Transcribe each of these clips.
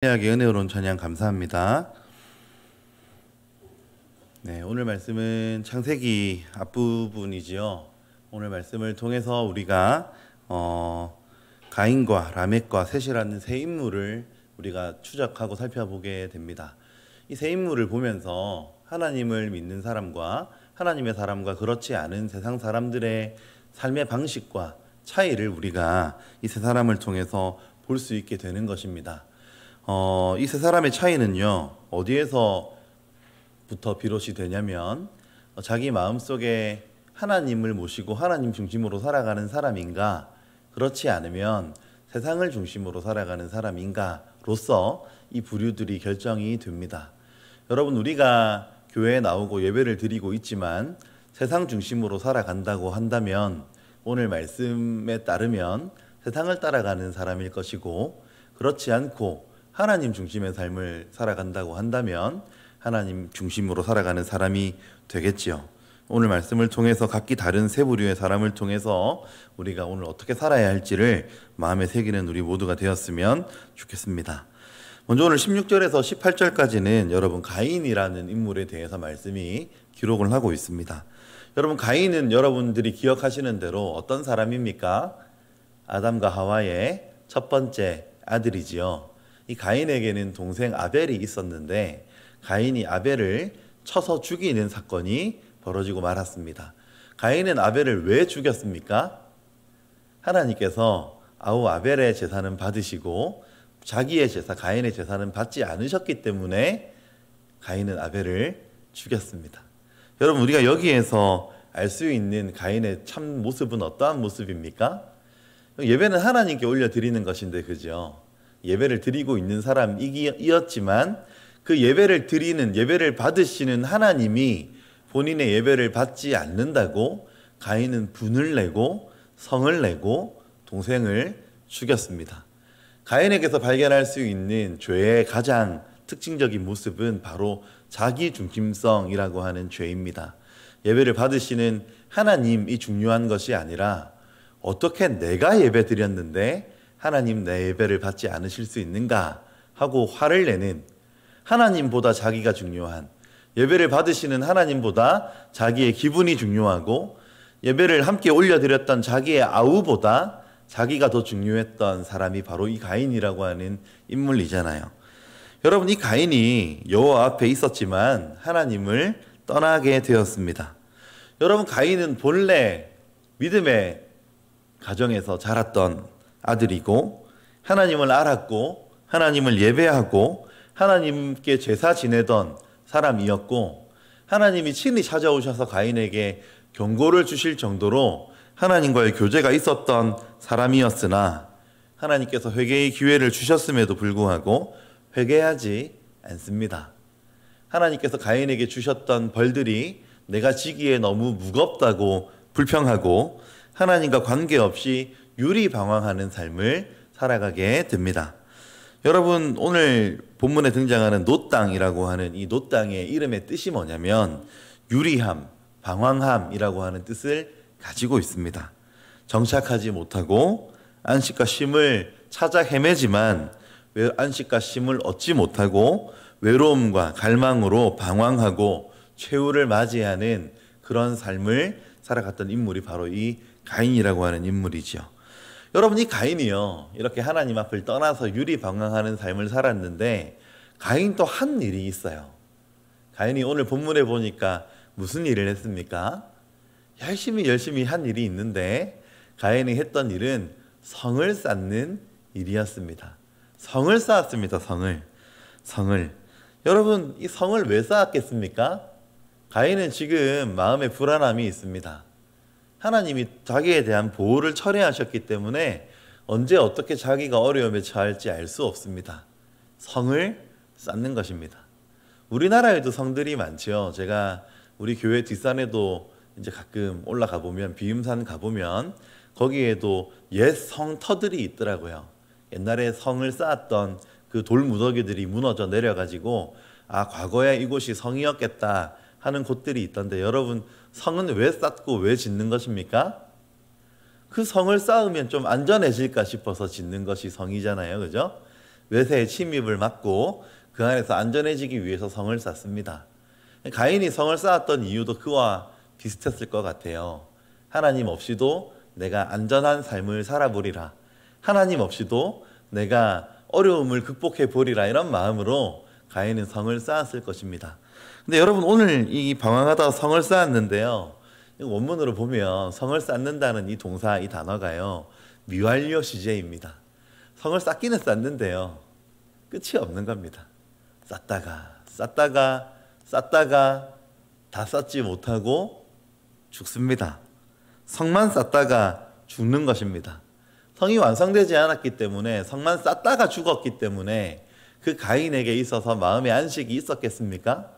하게 은혜로운 찬양 감사합니다. 네, 오늘 말씀은 창세기 앞부분이지요. 오늘 말씀을 통해서 우리가 가인과 라멕과 셋이라는 세 인물을 우리가 추적하고 살펴보게 됩니다. 이 세 인물을 보면서 하나님을 믿는 사람과 하나님의 사람과 그렇지 않은 세상 사람들의 삶의 방식과 차이를 우리가 이 세 사람을 통해서 볼 수 있게 되는 것입니다. 이 세 사람의 차이는요, 어디에서부터 비롯이 되냐면, 자기 마음속에 하나님을 모시고 하나님 중심으로 살아가는 사람인가, 그렇지 않으면 세상을 중심으로 살아가는 사람인가로서 이 부류들이 결정이 됩니다. 여러분, 우리가 교회에 나오고 예배를 드리고 있지만 세상 중심으로 살아간다고 한다면 오늘 말씀에 따르면 세상을 따라가는 사람일 것이고, 그렇지 않고 하나님 중심의 삶을 살아간다고 한다면 하나님 중심으로 살아가는 사람이 되겠지요. 오늘 말씀을 통해서 각기 다른 세 부류의 사람을 통해서 우리가 오늘 어떻게 살아야 할지를 마음에 새기는 우리 모두가 되었으면 좋겠습니다. 먼저 오늘 16절에서 18절까지는 여러분 가인이라는 인물에 대해서 말씀이 기록을 하고 있습니다. 여러분 가인은 여러분들이 기억하시는 대로 어떤 사람입니까? 아담과 하와의 첫 번째 아들이지요. 이 가인에게는 동생 아벨이 있었는데 가인이 아벨을 쳐서 죽이는 사건이 벌어지고 말았습니다. 가인은 아벨을 왜 죽였습니까? 하나님께서 아벨의 제사는 받으시고 자기의 제사, 가인의 제사는 받지 않으셨기 때문에 가인은 아벨을 죽였습니다. 여러분, 우리가 여기에서 알 수 있는 가인의 참 모습은 어떠한 모습입니까? 예배는 하나님께 올려드리는 것인데, 그죠? 예배를 드리고 있는 사람이었지만 그 예배를 드리는, 예배를 받으시는 하나님이 본인의 예배를 받지 않는다고 가인은 분을 내고 성을 내고 동생을 죽였습니다. 가인에게서 발견할 수 있는 죄의 가장 특징적인 모습은 바로 자기 중심성이라고 하는 죄입니다. 예배를 받으시는 하나님이 중요한 것이 아니라 어떻게 내가 예배 드렸는데 하나님 내 예배를 받지 않으실 수 있는가 하고 화를 내는, 하나님보다 자기가 중요한, 예배를 받으시는 하나님보다 자기의 기분이 중요하고 예배를 함께 올려드렸던 자기의 아우보다 자기가 더 중요했던 사람이 바로 이 가인이라고 하는 인물이잖아요. 여러분, 이 가인이 여호와 앞에 있었지만 하나님을 떠나게 되었습니다. 여러분, 가인은 본래 믿음의 가정에서 자랐던 아들이고 하나님을 알았고 하나님을 예배하고 하나님께 제사 지내던 사람이었고, 하나님이 친히 찾아오셔서 가인에게 경고를 주실 정도로 하나님과의 교제가 있었던 사람이었으나 하나님께서 회개의 기회를 주셨음에도 불구하고 회개하지 않습니다. 하나님께서 가인에게 주셨던 벌들이 내가 지기에 너무 무겁다고 불평하고 하나님과 관계없이 유리방황하는 삶을 살아가게 됩니다. 여러분, 오늘 본문에 등장하는 놋땅이라고 하는 이 놋땅의 이름의 뜻이 뭐냐면 유리함, 방황함이라고 하는 뜻을 가지고 있습니다. 정착하지 못하고 안식과 쉼을 찾아 헤매지만 안식과 쉼을 얻지 못하고 외로움과 갈망으로 방황하고 최후를 맞이하는 그런 삶을 살아갔던 인물이 바로 이 가인이라고 하는 인물이죠. 여러분, 이 가인이요, 이렇게 하나님 앞을 떠나서 유리방황하는 삶을 살았는데 가인 또 한 일이 있어요. 가인이 오늘 본문에 보니까 무슨 일을 했습니까? 열심히 한 일이 있는데 가인이 했던 일은 성을 쌓는 일이었습니다. 성을 쌓았습니다. 성을. 여러분, 이 성을 왜 쌓았겠습니까? 가인은 지금 마음에 불안함이 있습니다. 하나님이 자기에 대한 보호를 철회하셨기 때문에 언제 어떻게 자기가 어려움에 처할지 알 수 없습니다. 성을 쌓는 것입니다. 우리나라에도 성들이 많죠. 제가 우리 교회 뒷산에도 이제 가끔 올라가 보면, 비음산 가보면 거기에도 옛 성터들이 있더라고요. 옛날에 성을 쌓았던 그 돌무더기들이 무너져 내려가지고 과거에 이곳이 성이었겠다 하는 곳들이 있던데, 여러분, 성은 왜 쌓고 왜 짓는 것입니까? 그 성을 쌓으면 좀 안전해질까 싶어서 짓는 것이 성이잖아요. 그죠? 외세의 침입을 막고 그 안에서 안전해지기 위해서 성을 쌓습니다. 가인이 성을 쌓았던 이유도 그와 비슷했을 것 같아요. 하나님 없이도 내가 안전한 삶을 살아보리라. 하나님 없이도 내가 어려움을 극복해 보리라. 이런 마음으로 가인은 성을 쌓았을 것입니다. 근데 여러분, 오늘 이 방황하다 성을 쌓았는데요, 원문으로 보면 성을 쌓는다는 이 동사, 이 단어가요, 미완료 시제입니다. 성을 쌓기는 쌓는데요, 끝이 없는 겁니다. 쌓다가 다 쌓지 못하고 죽습니다. 성만 쌓다가 죽는 것입니다. 성이 완성되지 않았기 때문에, 성만 쌓다가 죽었기 때문에 그 가인에게 있어서 마음의 안식이 있었겠습니까?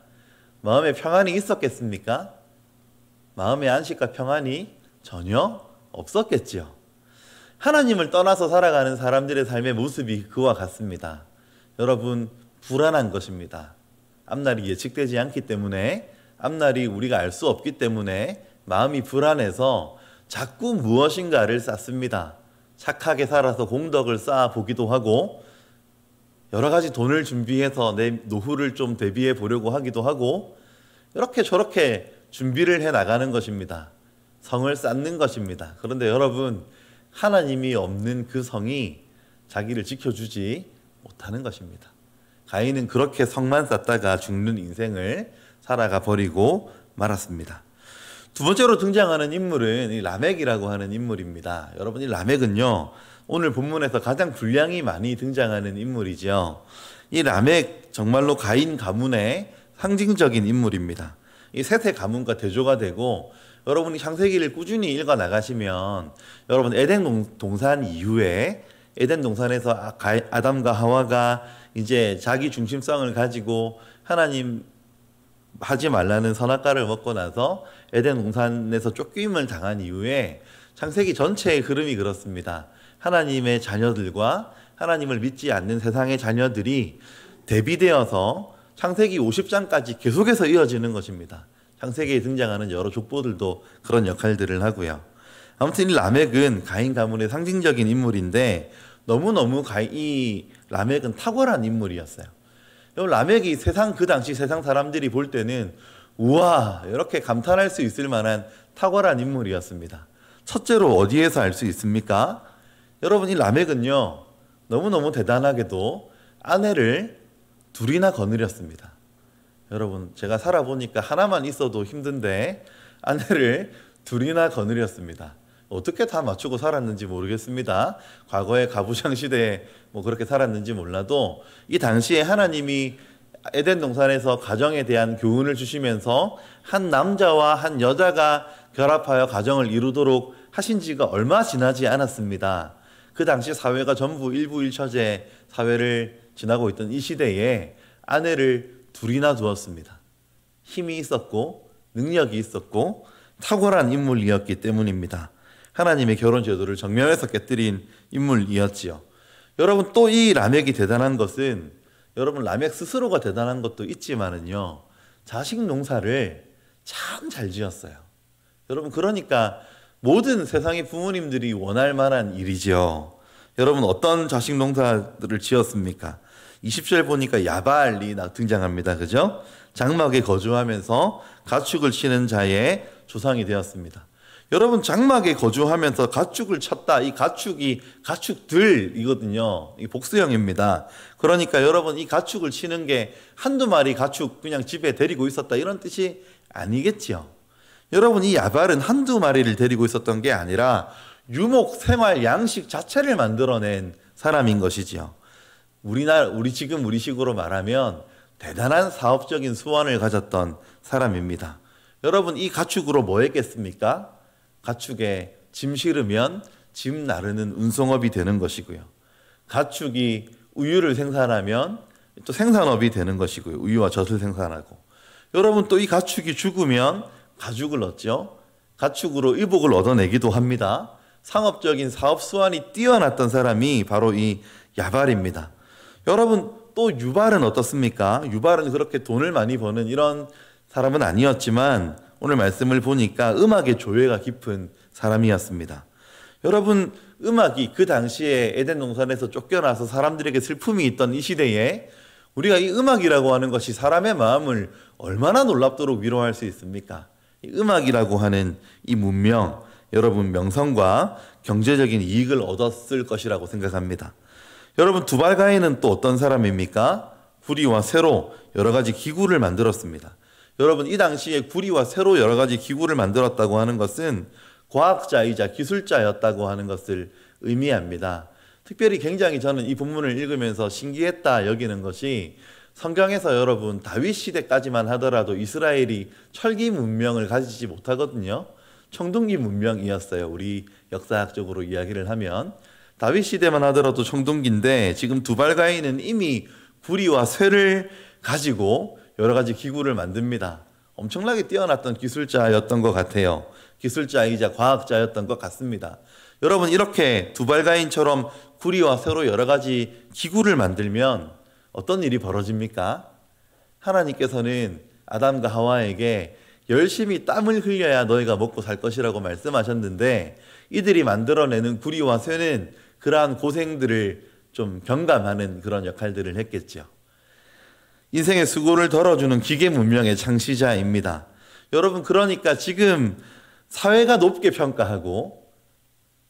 마음의 평안이 있었겠습니까? 마음의 안식과 평안이 전혀 없었겠죠. 하나님을 떠나서 살아가는 사람들의 삶의 모습이 그와 같습니다. 여러분, 불안한 것입니다. 앞날이 예측되지 않기 때문에, 앞날이 우리가 알 수 없기 때문에 마음이 불안해서 자꾸 무엇인가를 쌓습니다. 착하게 살아서 공덕을 쌓아 보기도 하고, 여러 가지 돈을 준비해서 내 노후를 좀 대비해 보려고 하기도 하고, 이렇게 저렇게 준비를 해 나가는 것입니다. 성을 쌓는 것입니다. 그런데 여러분, 하나님이 없는 그 성이 자기를 지켜주지 못하는 것입니다. 가인은 그렇게 성만 쌓다가 죽는 인생을 살아가 버리고 말았습니다. 두 번째로 등장하는 인물은 이 라멕이라고 하는 인물입니다. 여러분, 이 라멕은요, 오늘 본문에서 가장 분량이 많이 등장하는 인물이죠. 이 라멕, 정말로 가인 가문의 상징적인 인물입니다. 이 셋의 가문과 대조가 되고, 여러분이 창세기를 꾸준히 읽어 나가시면 여러분, 에덴 동산 이후에, 에덴 동산에서 아담과 하와가 이제 자기 중심성을 가지고 하나님 하지 말라는 선악과를 먹고 나서 에덴 동산에서 쫓김을 당한 이후에 창세기 전체의 흐름이 그렇습니다. 하나님의 자녀들과 하나님을 믿지 않는 세상의 자녀들이 대비되어서 창세기 50장까지 계속해서 이어지는 것입니다. 창세기에 등장하는 여러 족보들도 그런 역할들을 하고요. 아무튼 이 라멕은 가인 가문의 상징적인 인물인데, 너무너무 이 라멕은 탁월한 인물이었어요. 라멕이 그 당시 세상 사람들이 볼 때는 우와, 이렇게 감탄할 수 있을 만한 탁월한 인물이었습니다. 첫째로 어디에서 알 수 있습니까? 여러분, 이 라멕은요, 너무너무 대단하게도 아내를 둘이나 거느렸습니다. 여러분, 제가 살아보니까 하나만 있어도 힘든데 아내를 둘이나 거느렸습니다. 어떻게 다 맞추고 살았는지 모르겠습니다. 과거의 가부장 시대에 그렇게 살았는지 몰라도, 이 당시에 하나님이 에덴 동산에서 가정에 대한 교훈을 주시면서 한 남자와 한 여자가 결합하여 가정을 이루도록 하신 지가 얼마 지나지 않았습니다. 그 당시 사회가 전부 일부일처제 사회를 지나고 있던 이 시대에 아내를 둘이나 두었습니다. 힘이 있었고 능력이 있었고 탁월한 인물이었기 때문입니다. 하나님의 결혼 제도를 정면에서 깨뜨린 인물이었지요. 여러분, 또 이 라멕이 대단한 것은, 여러분, 라멕 스스로가 대단한 것도 있지만은요, 자식 농사를 참 잘 지었어요. 여러분, 그러니까 모든 세상의 부모님들이 원할 만한 일이죠. 여러분, 어떤 자식 농사들을 지었습니까? 20절 보니까 야발이 등장합니다. 그죠? 장막에 거주하면서 가축을 치는 자의 조상이 되었습니다. 여러분, 장막에 거주하면서 가축을 쳤다. 이 가축이 가축들이거든요. 이 복수형입니다. 그러니까 여러분, 이 가축을 치는 게 한두 마리 가축 그냥 집에 데리고 있었다, 이런 뜻이 아니겠죠. 여러분, 이 야발은 한두 마리를 데리고 있었던 게 아니라 유목, 생활, 양식 자체를 만들어낸 사람인 것이지요. 지금 우리식으로 말하면 대단한 사업적인 수완을 가졌던 사람입니다. 여러분, 이 가축으로 뭐 했겠습니까? 가축에 짐 실으면 짐 나르는 운송업이 되는 것이고요. 가축이 우유를 생산하면 또 생산업이 되는 것이고요. 우유와 젖을 생산하고. 여러분, 또 이 가축이 죽으면 가죽을 얻죠. 가축으로 의복을 얻어내기도 합니다. 상업적인 사업 수완이 뛰어났던 사람이 바로 이 야발입니다. 여러분, 또 유발은 어떻습니까? 유발은 그렇게 돈을 많이 버는 이런 사람은 아니었지만 오늘 말씀을 보니까 음악의 조예가 깊은 사람이었습니다. 여러분, 음악이 그 당시에 에덴 동산에서 쫓겨나서 사람들에게 슬픔이 있던 이 시대에 우리가 이 음악이라고 하는 것이 사람의 마음을 얼마나 놀랍도록 위로할 수 있습니까? 이 음악이라고 하는 이 문명, 여러분 명성과 경제적인 이익을 얻었을 것이라고 생각합니다. 여러분 두발가인은 또 어떤 사람입니까? 구리와 쇠로 여러 가지 기구를 만들었습니다. 여러분 이 당시에 구리와 쇠로 여러 가지 기구를 만들었다고 하는 것은 과학자이자 기술자였다고 하는 것을 의미합니다. 특별히 굉장히 저는 이 본문을 읽으면서 신기했다 여기는 것이 성경에서 여러분 다윗 시대까지만 하더라도 이스라엘이 철기 문명을 가지지 못하거든요. 청동기 문명이었어요. 우리 역사학적으로 이야기를 하면 다윗 시대만 하더라도 청동기인데 지금 두발가인은 이미 구리와 쇠를 가지고 여러 가지 기구를 만듭니다. 엄청나게 뛰어났던 기술자였던 것 같아요. 기술자이자 과학자였던 것 같습니다. 여러분 이렇게 두발가인처럼 구리와 쇠로 여러 가지 기구를 만들면 어떤 일이 벌어집니까? 하나님께서는 아담과 하와에게 열심히 땀을 흘려야 너희가 먹고 살 것이라고 말씀하셨는데 이들이 만들어내는 구리와 쇠는 그러한 고생들을 좀 경감하는 그런 역할들을 했겠죠. 인생의 수고를 덜어주는 기계 문명의 창시자입니다. 여러분 그러니까 지금 사회가 높게 평가하고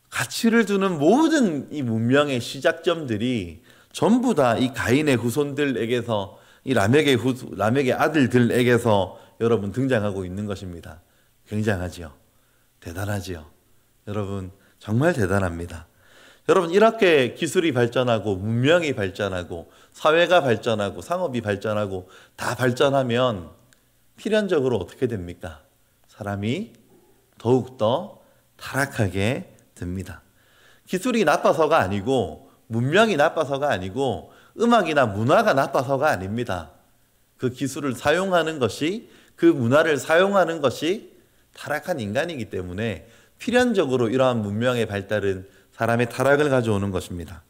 가치를 두는 모든 이 문명의 시작점들이 전부 다 이 가인의 후손들에게서 이 라멕의 아들들에게서 여러분 등장하고 있는 것입니다. 굉장하지요. 대단하지요. 여러분 정말 대단합니다. 여러분 이렇게 기술이 발전하고 문명이 발전하고 사회가 발전하고 상업이 발전하고 다 발전하면 필연적으로 어떻게 됩니까? 사람이 더욱더 타락하게 됩니다. 기술이 나빠서가 아니고 문명이 나빠서가 아니고 음악이나 문화가 나빠서가 아닙니다. 그 기술을 사용하는 것이 그 문화를 사용하는 것이 타락한 인간이기 때문에 필연적으로 이러한 문명의 발달은 사람의 타락을 가져오는 것입니다.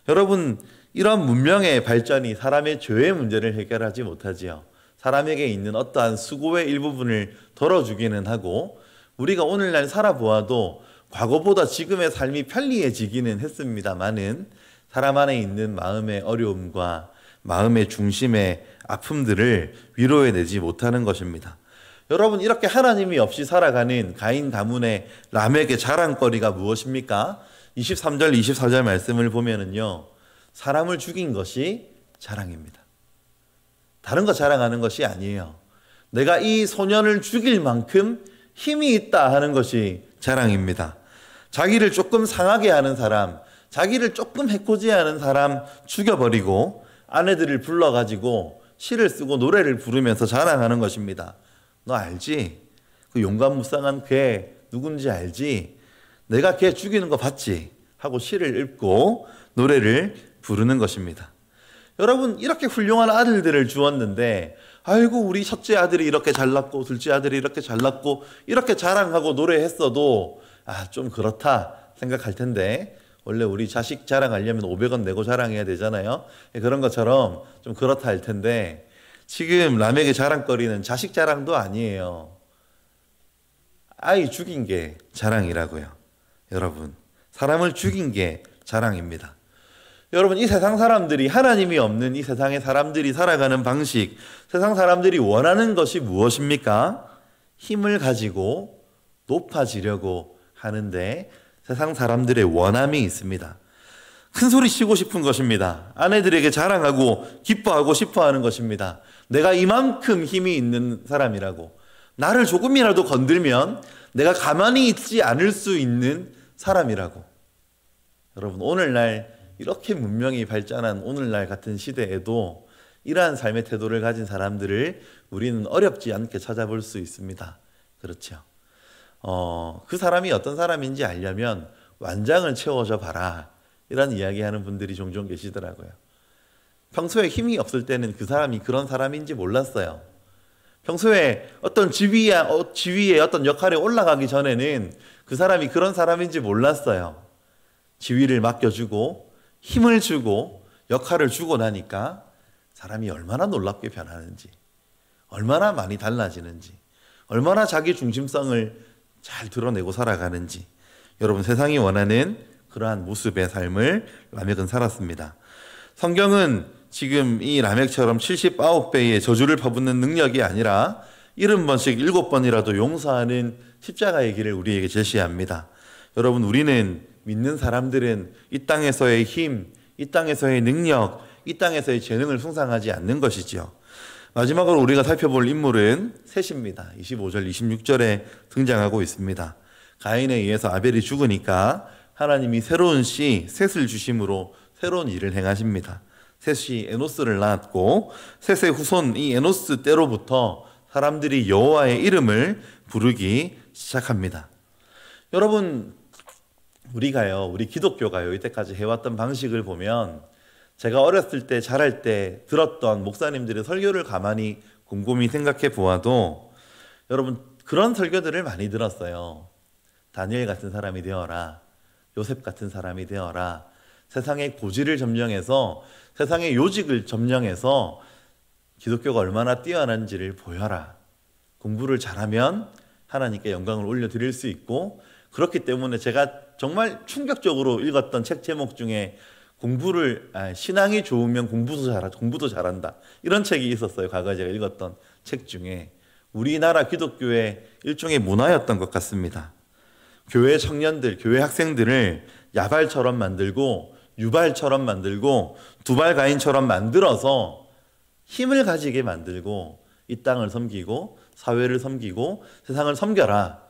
여러분 이러한 문명의 발전이 사람의 죄의 문제를 해결하지 못하지요. 사람에게 있는 어떠한 수고의 일부분을 덜어주기는 하고 우리가 오늘날 살아보아도 과거보다 지금의 삶이 편리해지기는 했습니다마는 사람 안에 있는 마음의 어려움과 마음의 중심의 아픔들을 위로해내지 못하는 것입니다. 여러분 이렇게 하나님이 없이 살아가는 가인 가문의 라멕의 자랑거리가 무엇입니까? 23절 24절 말씀을 보면은요 사람을 죽인 것이 자랑입니다. 다른 거 자랑하는 것이 아니에요. 내가 이 소년을 죽일 만큼 힘이 있다 하는 것이 자랑입니다. 자기를 조금 상하게 하는 사람, 자기를 조금 해코지하는 사람 죽여버리고 아내들을 불러가지고 시를 쓰고 노래를 부르면서 자랑하는 것입니다. 너 알지? 그 용감무쌍한 걔 누군지 알지? 내가 걔 죽이는 거 봤지? 하고 시를 읽고 노래를 부르는 것입니다. 여러분 이렇게 훌륭한 아들들을 주었는데 아이고 우리 첫째 아들이 이렇게 잘났고 둘째 아들이 이렇게 잘났고 이렇게 자랑하고 노래했어도 좀 그렇다 생각할 텐데 원래 우리 자식 자랑하려면 500원 내고 자랑해야 되잖아요. 그런 것처럼 좀 그렇다 할 텐데 지금 라멕의 자랑거리는 자식 자랑도 아니에요. 아이 죽인 게 자랑이라고요. 여러분 사람을 죽인 게 자랑입니다. 여러분 이 세상 사람들이 하나님이 없는 이 세상의 사람들이 살아가는 방식, 세상 사람들이 원하는 것이 무엇입니까? 힘을 가지고 높아지려고 하는데 세상 사람들의 원함이 있습니다. 큰 소리 치고 싶은 것입니다. 아내들에게 자랑하고 기뻐하고 싶어하는 것입니다. 내가 이만큼 힘이 있는 사람이라고, 나를 조금이라도 건들면 내가 가만히 있지 않을 수 있는 사람이라고. 여러분 오늘날 이렇게 문명이 발전한 오늘날 같은 시대에도 이러한 삶의 태도를 가진 사람들을 우리는 어렵지 않게 찾아볼 수 있습니다. 그렇죠. 그 사람이 어떤 사람인지 알려면 완장을 채워줘 봐라. 이런 이야기하는 분들이 종종 계시더라고요. 평소에 힘이 없을 때는 그 사람이 그런 사람인지 몰랐어요. 평소에 어떤 지위에 어떤 역할에 올라가기 전에는 그 사람이 그런 사람인지 몰랐어요. 지위를 맡겨주고 힘을 주고 역할을 주고 나니까 사람이 얼마나 놀랍게 변하는지, 얼마나 많이 달라지는지, 얼마나 자기 중심성을 잘 드러내고 살아가는지 여러분 세상이 원하는 그러한 모습의 삶을 라멕은 살았습니다. 성경은 지금 이 라멕처럼 79배의 저주를 퍼붓는 능력이 아니라 70번씩 7번이라도 용서하는 십자가의 길을 우리에게 제시합니다. 여러분, 우리는 믿는 사람들은 이 땅에서의 힘, 이 땅에서의 능력, 이 땅에서의 재능을 숭상하지 않는 것이죠. 마지막으로 우리가 살펴볼 인물은 셋입니다. 25절, 26절에 등장하고 있습니다. 가인에 의해서 아벨이 죽으니까 하나님이 새로운 씨, 셋을 주심으로 새로운 일을 행하십니다. 셋이 에노스를 낳았고 셋의 후손 이 에노스 때로부터 사람들이 여호와의 이름을 부르기 시작합니다. 여러분, 우리 기독교가요, 이때까지 해왔던 방식을 보면 제가 어렸을 때 자랄 때 들었던 목사님들의 설교를 가만히 곰곰이 생각해 보아도 여러분, 그런 설교들을 많이 들었어요. 다니엘 같은 사람이 되어라, 요셉 같은 사람이 되어라, 세상의 고지를 점령해서 세상의 요직을 점령해서 기독교가 얼마나 뛰어난지를 보여라. 공부를 잘하면 하나님께 영광을 올려드릴 수 있고, 그렇기 때문에 제가 정말 충격적으로 읽었던 책 제목 중에 신앙이 좋으면 공부도 잘한다, 이런 책이 있었어요. 과거에 제가 읽었던 책 중에. 우리나라 기독교의 일종의 문화였던 것 같습니다. 교회 청년들, 교회 학생들을 야발처럼 만들고 유발처럼 만들고 두발가인처럼 만들어서 힘을 가지게 만들고 이 땅을 섬기고 사회를 섬기고 세상을 섬겨라.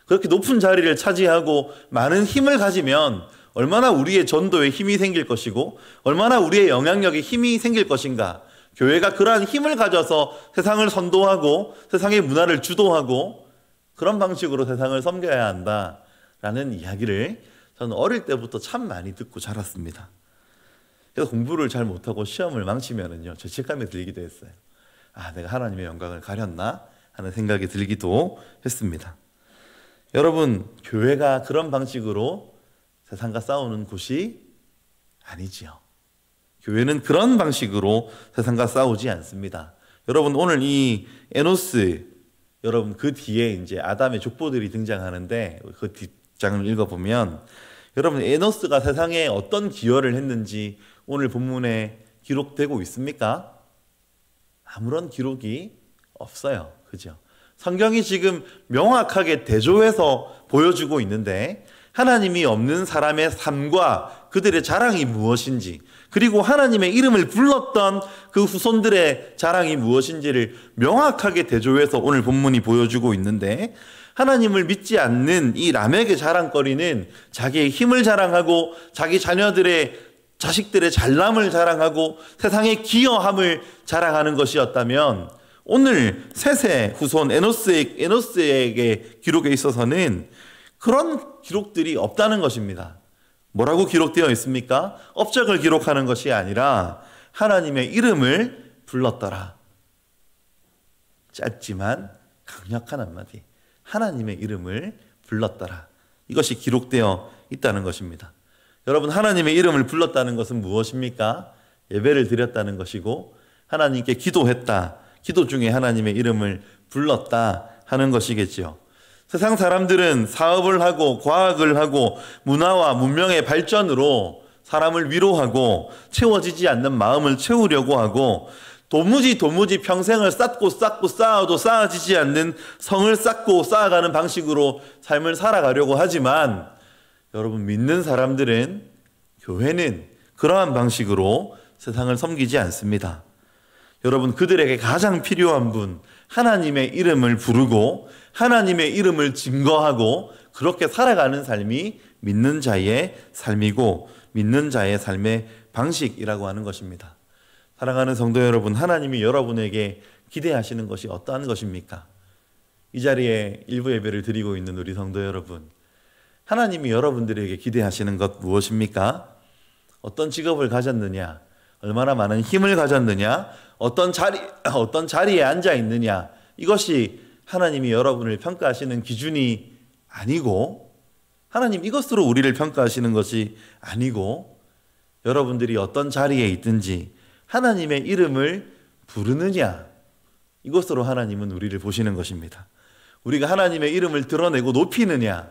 그렇게 높은 자리를 차지하고 많은 힘을 가지면 얼마나 우리의 전도에 힘이 생길 것이고 얼마나 우리의 영향력에 힘이 생길 것인가. 교회가 그러한 힘을 가져서 세상을 선도하고 세상의 문화를 주도하고 그런 방식으로 세상을 섬겨야 한다라는 이야기를 저는 어릴 때부터 참 많이 듣고 자랐습니다. 그래서 공부를 잘 못하고 시험을 망치면은요, 죄책감이 들기도 했어요. 내가 하나님의 영광을 가렸나 하는 생각이 들기도 했습니다. 여러분, 교회가 그런 방식으로 세상과 싸우는 곳이 아니지요. 교회는 그런 방식으로 세상과 싸우지 않습니다. 여러분, 오늘 이 에노스, 여러분 그 뒤에 이제 아담의 족보들이 등장하는데 그 뒷장을 읽어보면 여러분, 에노스가 세상에 어떤 기여를 했는지 오늘 본문에 기록되고 있습니까? 아무런 기록이 없어요. 그죠? 성경이 지금 명확하게 대조해서 보여주고 있는데 하나님이 없는 사람의 삶과 그들의 자랑이 무엇인지, 그리고 하나님의 이름을 불렀던 그 후손들의 자랑이 무엇인지를 명확하게 대조해서 오늘 본문이 보여주고 있는데, 하나님을 믿지 않는 이 라멕의 자랑거리는 자기의 힘을 자랑하고 자기 자식들의 잘남을 자랑하고 세상의 기여함을 자랑하는 것이었다면, 오늘 셋의 후손 에노스에게 기록에 있어서는 그런 기록들이 없다는 것입니다. 뭐라고 기록되어 있습니까? 업적을 기록하는 것이 아니라 하나님의 이름을 불렀더라. 짧지만 강력한 한마디. 하나님의 이름을 불렀더라. 이것이 기록되어 있다는 것입니다. 여러분, 하나님의 이름을 불렀다는 것은 무엇입니까? 예배를 드렸다는 것이고 하나님께 기도했다. 기도 중에 하나님의 이름을 불렀다 하는 것이겠죠. 세상 사람들은 사업을 하고 과학을 하고 문화와 문명의 발전으로 사람을 위로하고 채워지지 않는 마음을 채우려고 하고 도무지 평생을 쌓고 쌓아도 쌓아지지 않는 성을 쌓고 쌓아가는 방식으로 삶을 살아가려고 하지만, 여러분, 믿는 사람들은, 교회는 그러한 방식으로 세상을 섬기지 않습니다. 여러분, 그들에게 가장 필요한 분, 하나님의 이름을 부르고 하나님의 이름을 증거하고 그렇게 살아가는 삶이 믿는 자의 삶이고 믿는 자의 삶의 방식이라고 하는 것입니다. 사랑하는 성도 여러분, 하나님이 여러분에게 기대하시는 것이 어떠한 것입니까? 이 자리에 일부 예배를 드리고 있는 우리 성도 여러분, 하나님이 여러분들에게 기대하시는 것 무엇입니까? 어떤 직업을 가졌느냐, 얼마나 많은 힘을 가졌느냐, 어떤 자리에 앉아 있느냐, 이것이 하나님이 여러분을 평가하시는 기준이 아니고, 하나님 이것으로 우리를 평가하시는 것이 아니고, 여러분들이 어떤 자리에 있든지 하나님의 이름을 부르느냐, 이것으로 하나님은 우리를 보시는 것입니다. 우리가 하나님의 이름을 드러내고 높이느냐,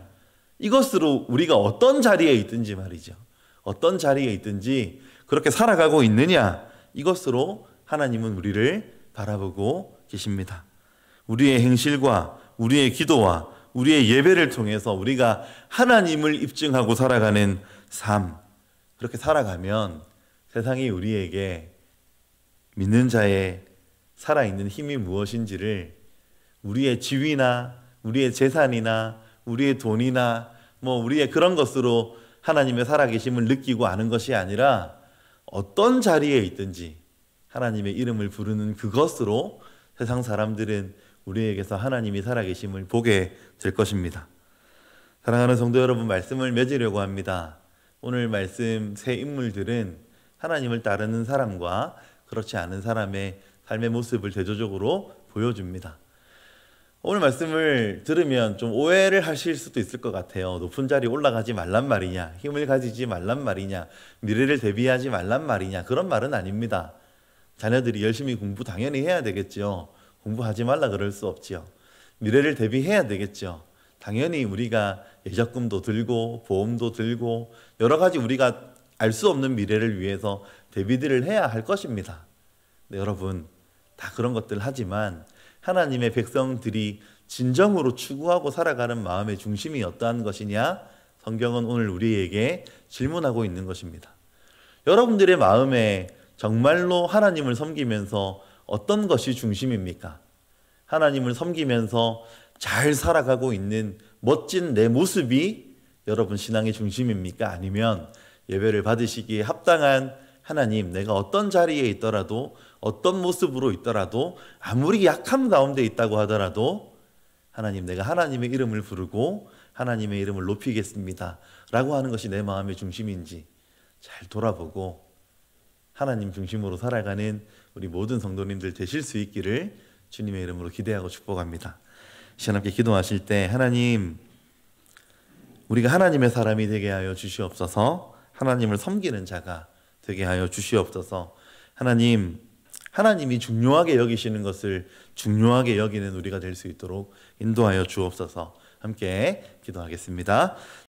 이것으로 우리가 어떤 자리에 있든지 말이죠. 어떤 자리에 있든지 그렇게 살아가고 있느냐, 이것으로 하나님은 우리를 바라보고 계십니다. 우리의 행실과 우리의 기도와 우리의 예배를 통해서 우리가 하나님을 입증하고 살아가는 삶, 그렇게 살아가면 세상이 우리에게 믿는 자의 살아있는 힘이 무엇인지를 우리의 지위나 우리의 재산이나 우리의 돈이나 우리의 그런 것으로 하나님의 살아계심을 느끼고 아는 것이 아니라 어떤 자리에 있든지 하나님의 이름을 부르는 그것으로 세상 사람들은 우리에게서 하나님이 살아계심을 보게 될 것입니다. 사랑하는 성도 여러분, 말씀을 맺으려고 합니다. 오늘 말씀 세 인물들은 하나님을 따르는 사람과 그렇지 않은 사람의 삶의 모습을 대조적으로 보여줍니다. 오늘 말씀을 들으면 좀 오해를 하실 수도 있을 것 같아요. 높은 자리에 올라가지 말란 말이냐, 힘을 가지지 말란 말이냐, 미래를 대비하지 말란 말이냐, 그런 말은 아닙니다. 자녀들이 열심히 공부 당연히 해야 되겠죠. 공부하지 말라 그럴 수 없지요. 미래를 대비해야 되겠죠. 당연히 우리가 예적금도 들고 보험도 들고 여러 가지 우리가 알 수 없는 미래를 위해서 대비들을 해야 할 것입니다. 네, 여러분, 다 그런 것들 하지만 하나님의 백성들이 진정으로 추구하고 살아가는 마음의 중심이 어떠한 것이냐? 성경은 오늘 우리에게 질문하고 있는 것입니다. 여러분들의 마음에 정말로 하나님을 섬기면서 어떤 것이 중심입니까? 하나님을 섬기면서 잘 살아가고 있는 멋진 내 모습이 여러분 신앙의 중심입니까? 아니면 예배를 받으시기에 합당한 하나님, 내가 어떤 자리에 있더라도 어떤 모습으로 있더라도 아무리 약함 가운데 있다고 하더라도 하나님, 내가 하나님의 이름을 부르고 하나님의 이름을 높이겠습니다 라고 하는 것이 내 마음의 중심인지 잘 돌아보고 하나님 중심으로 살아가는 우리 모든 성도님들 되실 수 있기를 주님의 이름으로 기대하고 축복합니다. 시간 함께 기도하실 때 하나님, 우리가 하나님의 사람이 되게 하여 주시옵소서. 하나님을 섬기는 자가 되게 하여 주시옵소서. 하나님이 중요하게 여기시는 것을 중요하게 여기는 우리가 될 수 있도록 인도하여 주옵소서. 함께 기도하겠습니다.